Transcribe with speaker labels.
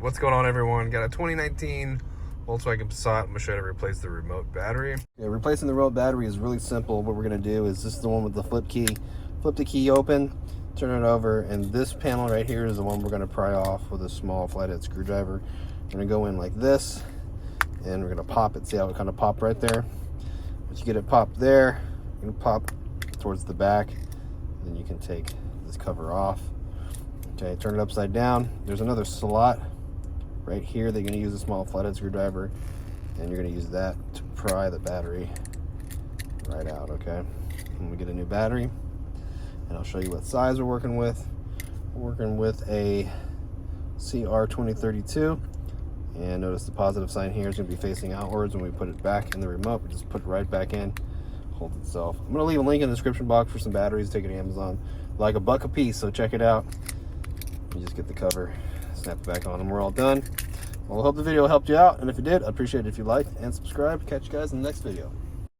Speaker 1: What's going on, everyone? Got a 2019 Volkswagen Passat. I'm going to show you how to replace the remote battery.
Speaker 2: Yeah, replacing the remote battery is really simple. What we're going to do is this is the one with the flip key. Flip the key open, turn it over, and this panel right here is the one we're going to pry off with a small flathead screwdriver. We're going to go in like this, and we're going to pop it. See how it kind of popped right there? Once you get it popped there, you're going to pop towards the back. Then you can take this cover off. Okay, turn it upside down. There's another slot right here that you're going to use a small flathead screwdriver, and you're going to use that to pry the battery right out. Okay, and we get a new battery, and I'll show you what size we're working with. We're working with a CR2032, and notice the positive sign here is going to be facing outwards. When we put it back in the remote, we just put it right back in, holds itself. I'm going to leave a link in the description box for some batteries. Take it to Amazon, like $1 a piece, so check it out. You just get the cover, snap it back on, and we're all done. Well, I hope the video helped you out, and if it did, I'd appreciate it if you liked and subscribed. Catch you guys in the next video.